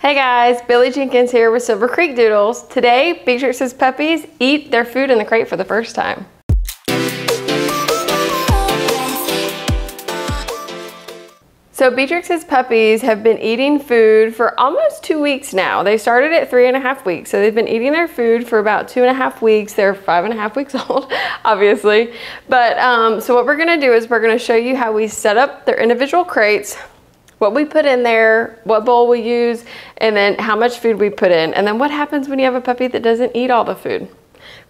Hey guys, Billy Jenkins here with Silver Creek Doodles. Today, Beatrix's puppies eat their food in the crate for the first time. So Beatrix's puppies have been eating food for almost 2 weeks now. They started at 3.5 weeks, so they've been eating their food for about 2.5 weeks. They're 5.5 weeks old, obviously. But so what we're gonna do is we're gonna show you how we set up their individual crates, what we put in there, what bowl we use, and then how much food we put in. And then what happens when you have a puppy that doesn't eat all the food.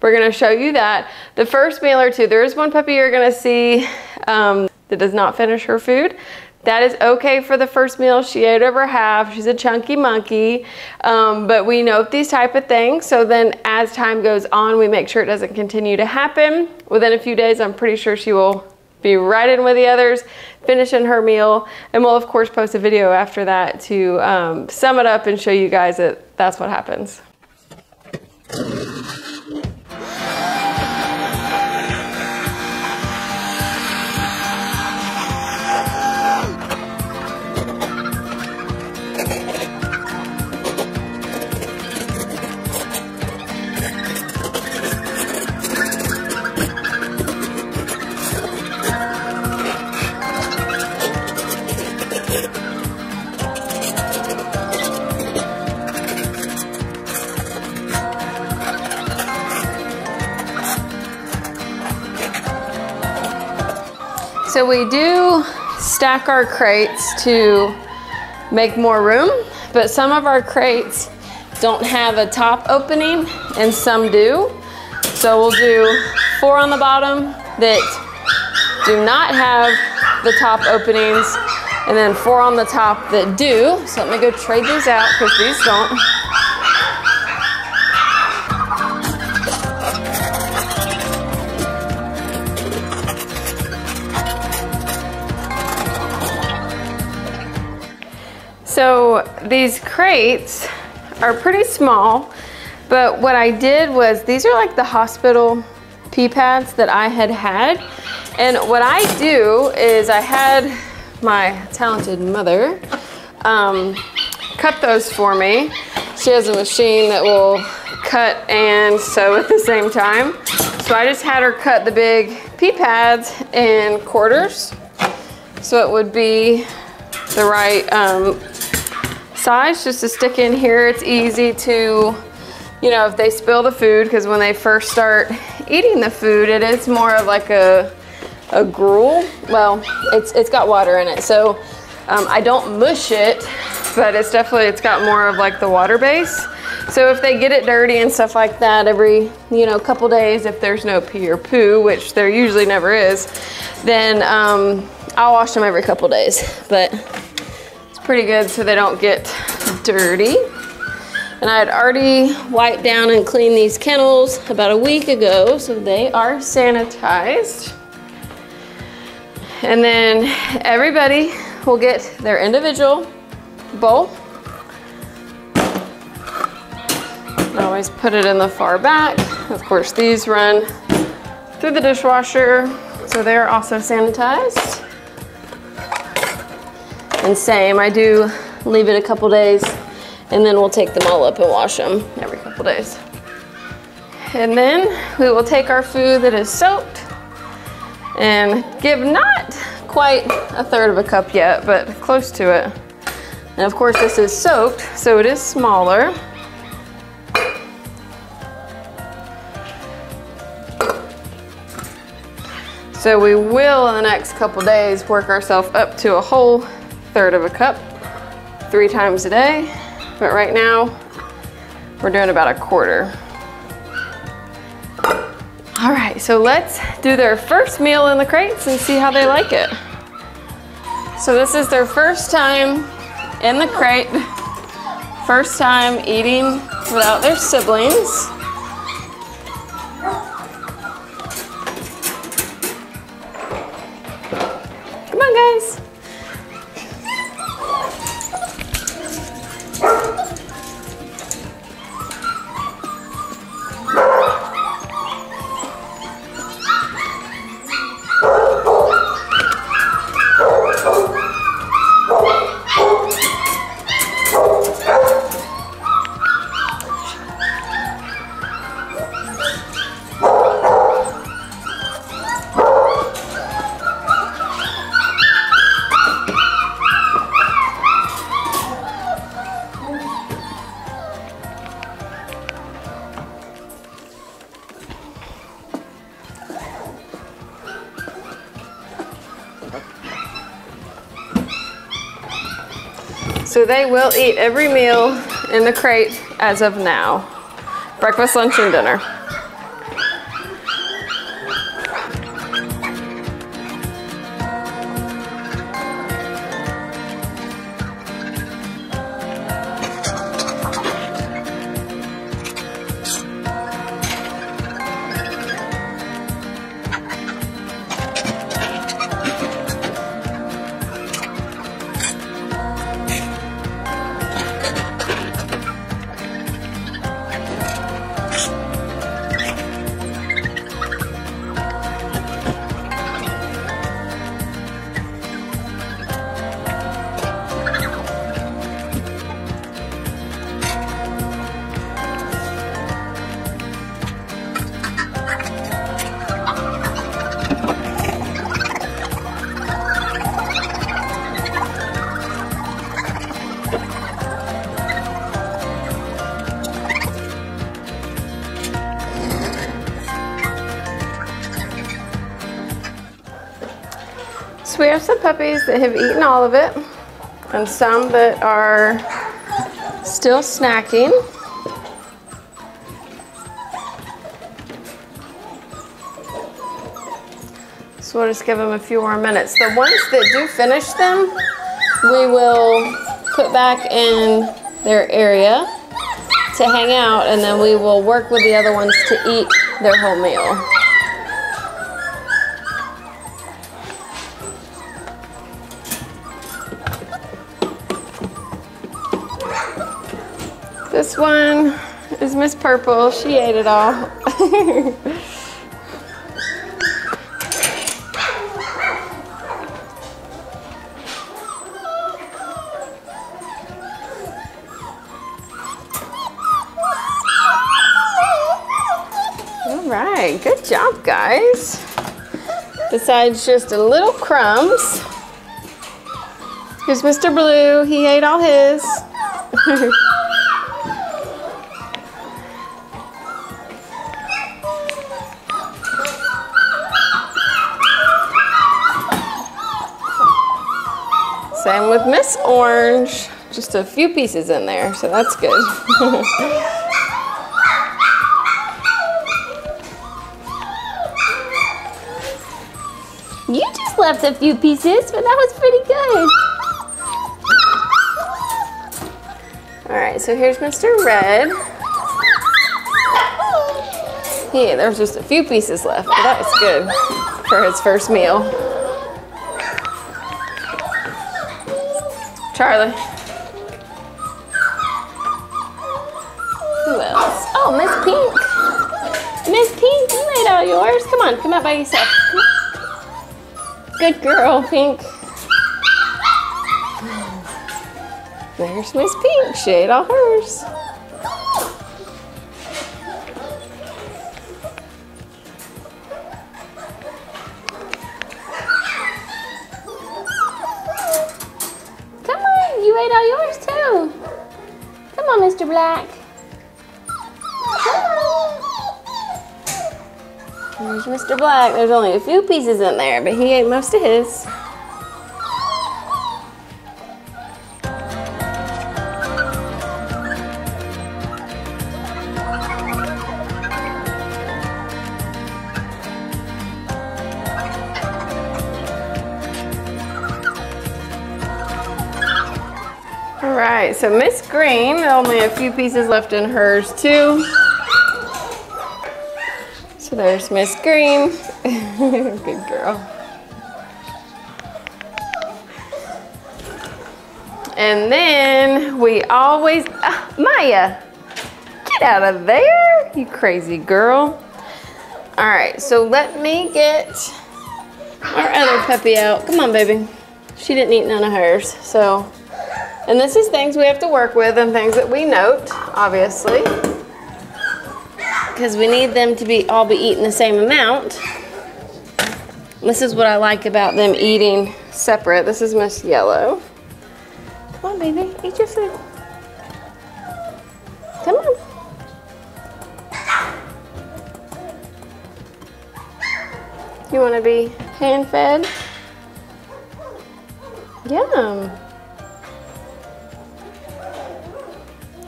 We're gonna show you that. The first meal or two, there is one puppy you're gonna see that does not finish her food. That is okay for the first meal. She ate over half. She's a chunky monkey. But we note these type of things. So then as time goes on, we make sure it doesn't continue to happen. Within a few days, I'm pretty sure she will be right in with the others, finishing her meal. And we'll of course post a video after that to sum it up and show you guys that that's what happens. So we do stack our crates to make more room, but some of our crates don't have a top opening and some do. So we'll do 4 on the bottom that do not have the top openings and then 4 on the top that do. So let me go trade these out because these don't. So these crates are pretty small, but what I did was, these are like the hospital pee pads that I had. And what I do is I had my talented mother cut those for me. She has a machine that will cut and sew at the same time. So I just had her cut the big pee pads in quarters. So it would be the right size just to stick in here. It's easy to, you know, if they spill the food, because when they first start eating the food, it is more of like a gruel. Well, it's got water in it, so I don't mush it, but it's got more of like the water base. So if they get it dirty and stuff like that every, you know, couple days, if there's no pee or poo, which there usually never is, then I'll wash them every couple days. But pretty good so they don't get dirty. And I had already wiped down and cleaned these kennels about a week ago, so they are sanitized. And then everybody will get their individual bowl. I always put it in the far back. Of course, these run through the dishwasher, so they're also sanitized. And same, I do leave it a couple days and then we'll take them all up and wash them every couple days. And then we will take our food that is soaked and give not quite 1/3 of a cup yet, but close to it. And of course this is soaked, so it is smaller. So we will in the next couple days work ourselves up to a whole 1/3 of a cup 3 times a day, but right now we're doing about 1/4. All right, so let's do their first meal in the crates and see how they like it. So this is their first time in the crate, first time eating without their siblings. Come on, guys. So they will eat every meal in the crate as of now. Breakfast, lunch, and dinner. So we have some puppies that have eaten all of it, and some that are still snacking. So we'll just give them a few more minutes. The ones that do finish them, we will put back in their area to hang out, and then we will work with the other ones to eat their whole meal. This one is Miss Purple. She ate it all. All right, good job, guys. Besides just a little crumbs. Here's Mr. Blue. He ate all his. Same with Miss Orange. Just a few pieces in there, so that's good. You just left a few pieces, but that was pretty good. All right, so here's Mr. Red. Yeah, there's just a few pieces left, but that was good for his first meal. Charlie. Who else? Oh, Miss Pink. Miss Pink, you ate all yours. Come on, come out by yourself. Good girl, Pink. There's Miss Pink. She ate all hers. You ate all yours too. Come on, Mr. Black. There's Mr. Black. There's only a few pieces in there, but he ate most of his. All right, so Miss Green, only a few pieces left in hers too. So there's Miss Green. Good girl. And then we always, Maya, get out of there, you crazy girl. All right, so let me get our other puppy out. Come on, baby. She didn't eat none of hers, so. And this is things we have to work with and things that we note, obviously, because we need them to all be eating the same amount. This is what I like about them eating separate. This is Miss Yellow. Come on, baby, eat your food. Come on. You want to be hand-fed? Yum.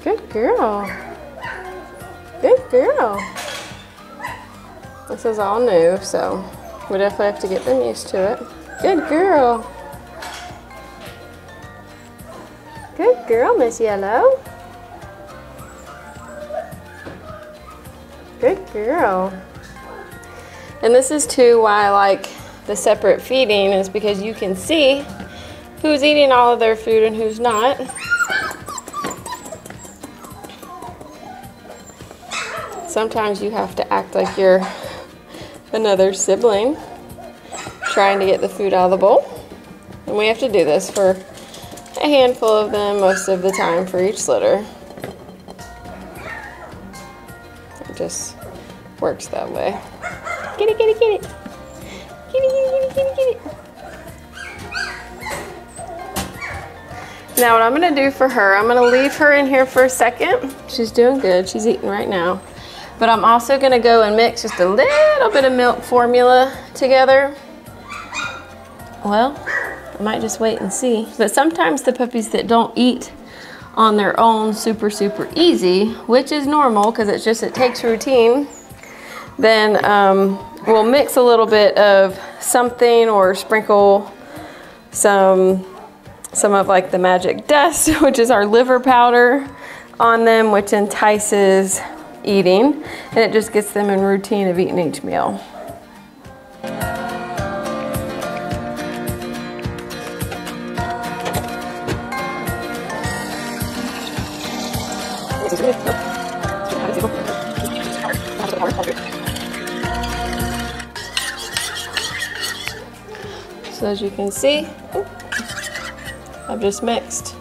Good girl. Good girl. This is all new, so we definitely have to get them used to it. Good girl. Good girl, Miss Yellow. Good girl. And this is too why I like the separate feeding, is because you can see who's eating all of their food and who's not. Sometimes you have to act like you're another sibling trying to get the food out of the bowl. And we have to do this for a handful of them most of the time for each litter. It just works that way. Get it, get it, get it. Get it, get it, get it, get it, get it. Now what I'm gonna do for her, I'm gonna leave her in here for a second. She's doing good, she's eating right now. But I'm also gonna go and mix just a little bit of milk formula together. Well, I might just wait and see. But sometimes the puppies that don't eat on their own super easy, which is normal because it takes routine, then we'll mix a little bit of something or sprinkle some of like the magic dust, which is our liver powder, on them, which entices eating, and it just gets them in routine of eating each meal. So as you can see, I've just mixed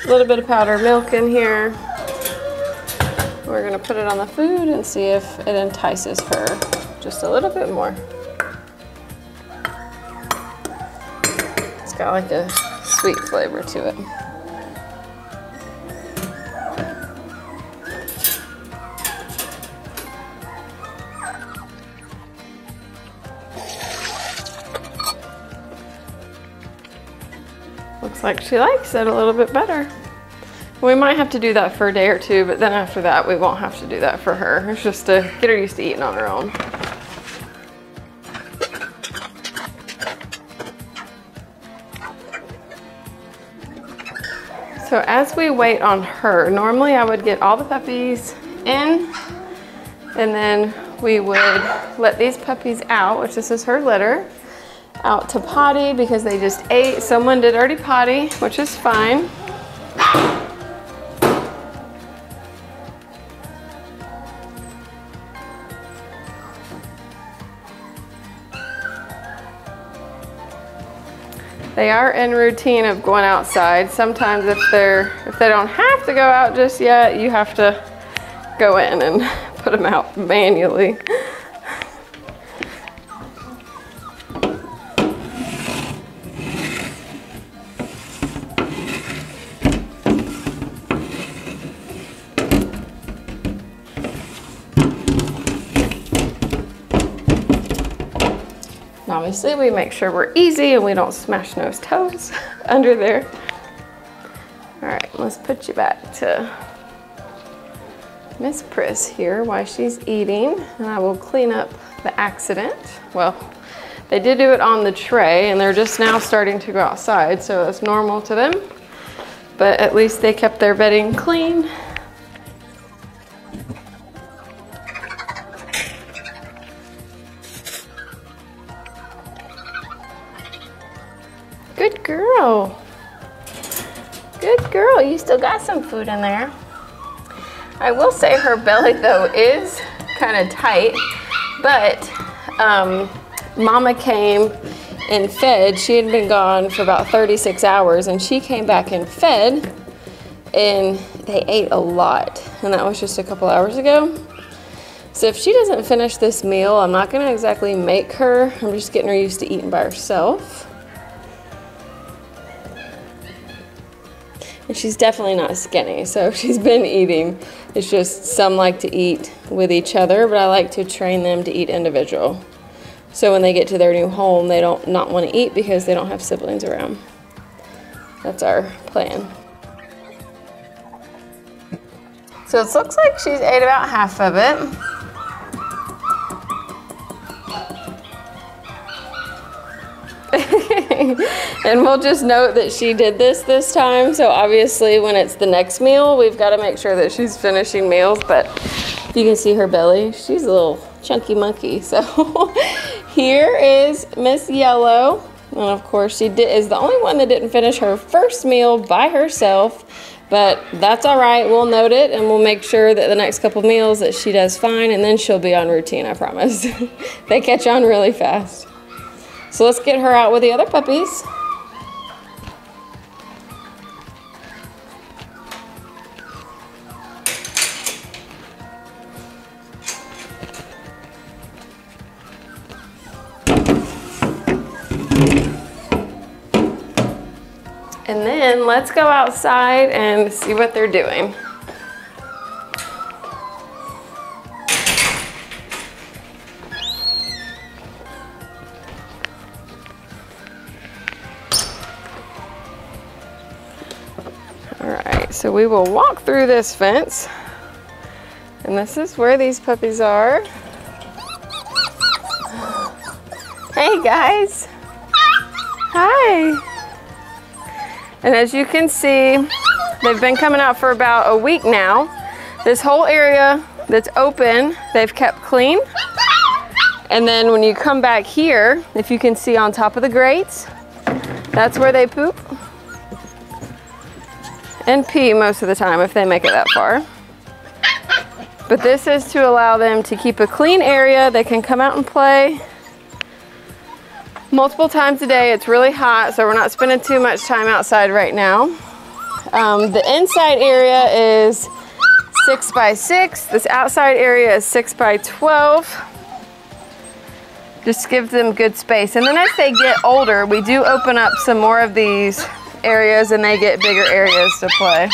a little bit of powdered milk in here. We're gonna put it on the food and see if it entices her just a little bit more. It's got like a sweet flavor to it. Looks like she likes it a little bit better. We might have to do that for a day or two, but then after that, we won't have to do that for her. It's just to get her used to eating on her own. So as we wait on her, normally I would get all the puppies in, and then we would let these puppies out, which this is her litter, out to potty because they just ate. Someone did already potty, which is fine. They are in routine of going outside. Sometimes if they don't have to go out just yet, you have to go in and put them out manually. And obviously we make sure we're easy and we don't smash nose toes under there. All right, let's put you back to Miss Pris here while she's eating, and I will clean up the accident. Well, they did do it on the tray and they're just now starting to go outside, so it's normal to them, but at least they kept their bedding clean. Good girl. Good girl, you still got some food in there. I will say her belly though is kind of tight, but Mama came and fed. She had been gone for about 36 hours and she came back and fed, and they ate a lot, and that was just a couple hours ago. So if she doesn't finish this meal, I'm not gonna exactly make her. I'm just getting her used to eating by herself. And she's definitely not skinny, so she's been eating. It's just some like to eat with each other, but I like to train them to eat individual. So when they get to their new home, they don't not want to eat because they don't have siblings around. That's our plan. So it looks like she's ate about half of it. And we'll just note that she did this time. So obviously when it's the next meal, we've got to make sure that she's finishing meals. But if you can see her belly, she's a little chunky monkey. So here is Miss Yellow. And of course she is the only one that didn't finish her first meal by herself. But that's all right, we'll note it and we'll make sure that the next couple meals that she does fine, and then she'll be on routine, I promise. They catch on really fast. So let's get her out with the other puppies. And then let's go outside and see what they're doing. All right, so we will walk through this fence. And this is where these puppies are. Hey guys. Hi. And as you can see, they've been coming out for about a week now. This whole area that's open, they've kept clean. And then when you come back here, if you can see on top of the grates, that's where they poop and pee most of the time if they make it that far. But this is to allow them to keep a clean area. They can come out and play multiple times a day. It's really hot, so we're not spending too much time outside right now. The inside area is 6 by 6. This outside area is 6 by 12. Just gives them good space. And then as they get older, we do open up some more of these areas and they get bigger areas to play.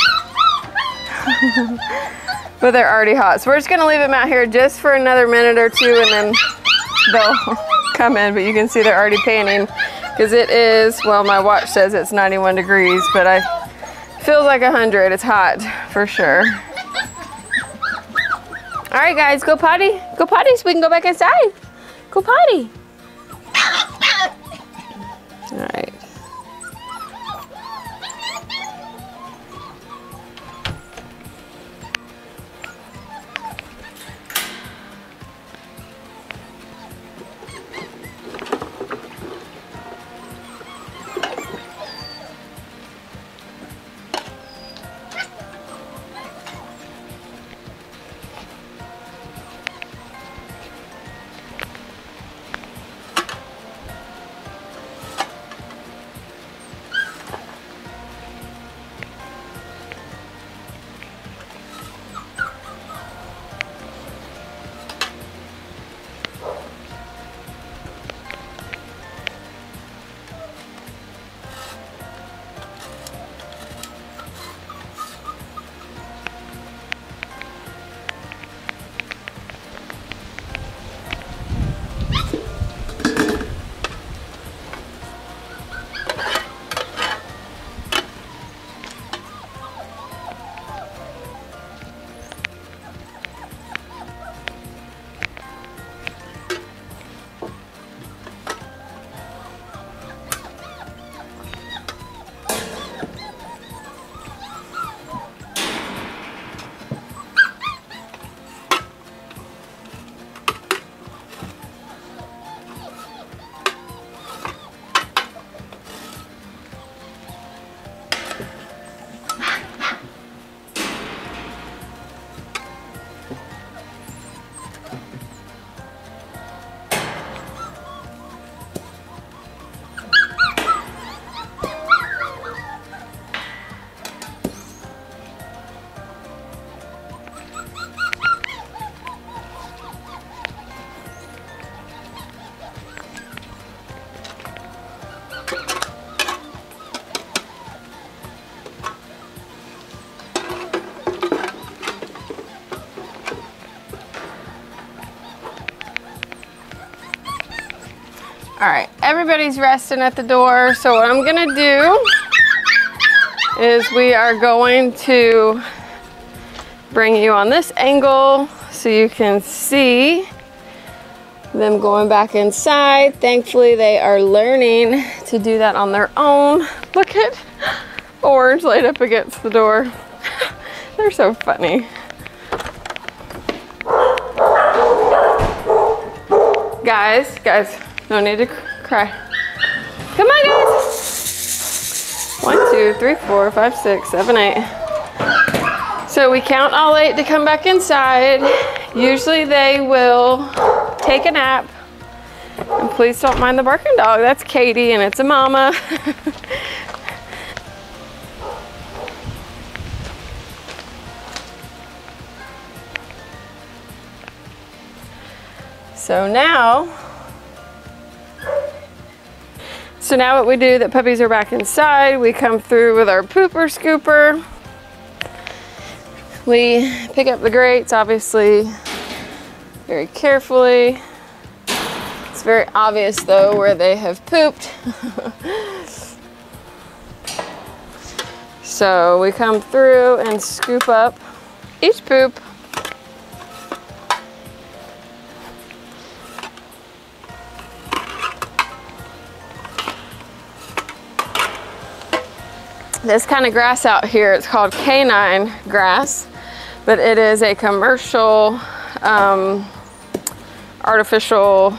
But they're already hot. So we're just gonna leave them out here just for another minute or two and then they'll come in, but you can see they're already panting because it is, well, my watch says it's 91 degrees, but it feels like 100. It's hot for sure. All right, guys, go potty. Go potty so we can go back inside. Go potty. All right. All right, everybody's resting at the door. So what I'm gonna do is we are going to bring you on this angle so you can see them going back inside. Thankfully, they are learning to do that on their own. Look at Orange laid up against the door. They're so funny. Guys, no need to cry. Come on, guys. 1, 2, 3, 4, 5, 6, 7, 8. So we count all 8 to come back inside. Usually they will take a nap. And please don't mind the barking dog. That's Katie and it's a mama. So now what we do, that puppies are back inside, we come through with our pooper scooper. We pick up the grates, obviously, very carefully. It's very obvious though where they have pooped. So we come through and scoop up each poop. This kind of grass out here, it's called canine grass, but it is a commercial, artificial,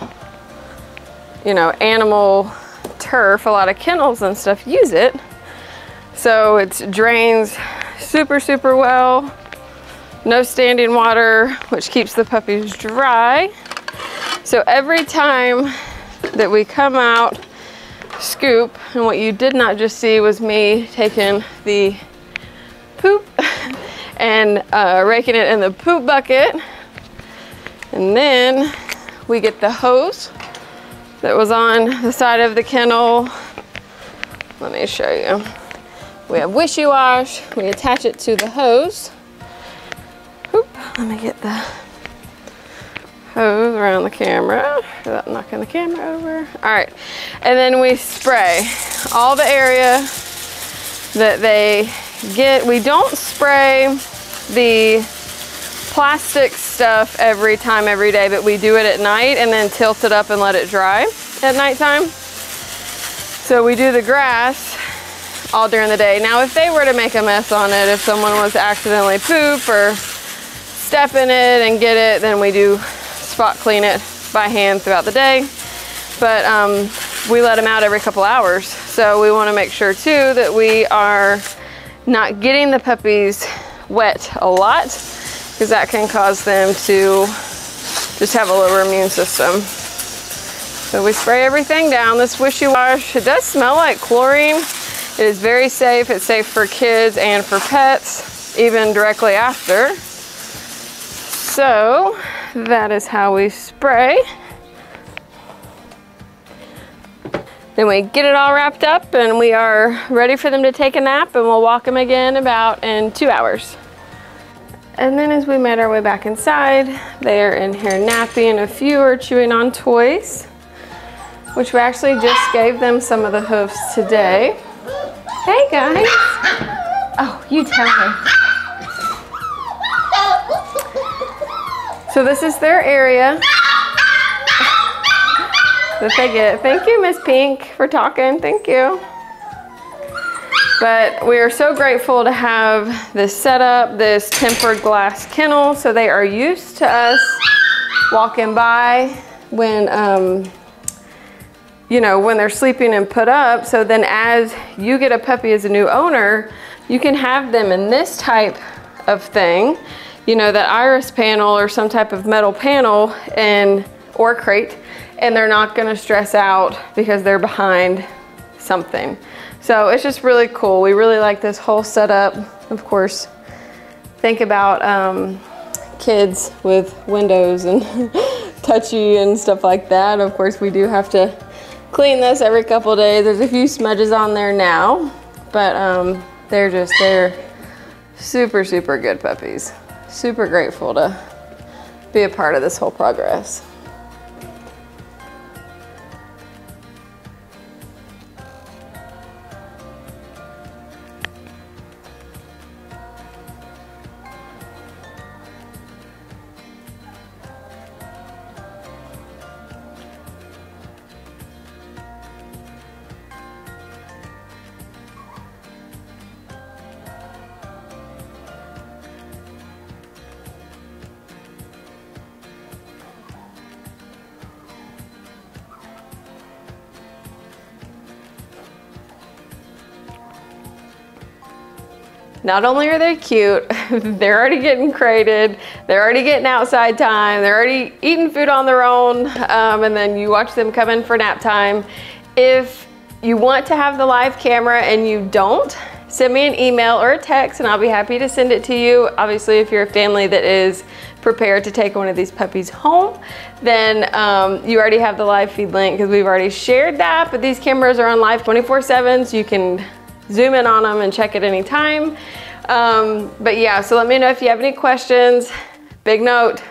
animal turf. A lot of kennels and stuff use it. So it drains super, super well. No standing water, which keeps the puppies dry. So every time that we come out, scoop, and what you did not just see was me taking the poop and raking it in the poop bucket, and then we get the hose that was on the side of the kennel. Let me show you. We have wishy-wash, we attach it to the hose. Oop, let me get the hose around the camera without knocking the camera over. All right, and then we spray all the area that they get. We don't spray the plastic stuff every day, but we do it at night and then tilt it up and let it dry at nighttime. So we do the grass all during the day. Now, if they were to make a mess on it, if someone was to accidentally poop or step in it and get it, then we do spot clean it by hand throughout the day. But we let them out every couple hours. So we want to make sure too that we are not getting the puppies wet a lot, because that can cause them to just have a lower immune system. So we spray everything down. This wishy-wash, it does smell like chlorine. It is very safe. It's safe for kids and for pets, even directly after. So that is how we spray. Then we get it all wrapped up and we are ready for them to take a nap, and we'll walk them again about in 2 hours. And then as we made our way back inside, they are in here napping. A few are chewing on toys, which we actually just gave them some of the hoofs today. Hey guys. Oh, you tell her. So this is their area that they get. Thank you, Miss Pink, for talking. Thank you. But we are so grateful to have this setup, this tempered glass kennel, so they are used to us walking by when, when they're sleeping and put up. So then as you get a puppy as a new owner, you can have them in this type of thing, that iris panel or some type of metal panel or crate, and they're not gonna stress out because they're behind something. So it's just really cool. We really like this whole setup. Of course, think about kids with windows and touchy and stuff like that. Of course, we do have to clean this every couple of days. There's a few smudges on there now, but they're super, super good puppies. Super grateful to be a part of this whole progress. not only are they cute, they're already getting crated, they're already getting outside time, they're already eating food on their own, and then you watch them come in for nap time. If you want to have the live camera and you don't, send me an email or a text and I'll be happy to send it to you. Obviously, if you're a family that is prepared to take one of these puppies home, then you already have the live feed link because we've already shared that, but these cameras are on live 24/7, so you can zoom in on them and check at any time. But yeah, so let me know if you have any questions. Big note,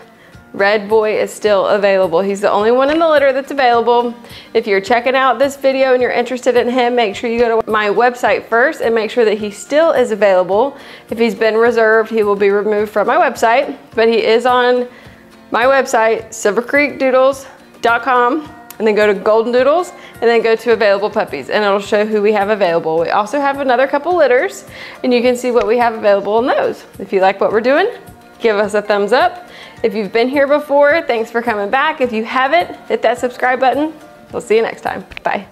Red Boy is still available. He's the only one in the litter that's available. If you're checking out this video and you're interested in him, make sure you go to my website first and make sure that he still is available. If he's been reserved, he will be removed from my website, but he is on my website, silvercreekdoodles.com, and then go to Goldendoodles and then go to available puppies and it'll show who we have available. We also have another couple litters and you can see what we have available in those. If you like what we're doing, give us a thumbs up. If you've been here before, thanks for coming back. If you haven't, hit that subscribe button. We'll see you next time. Bye.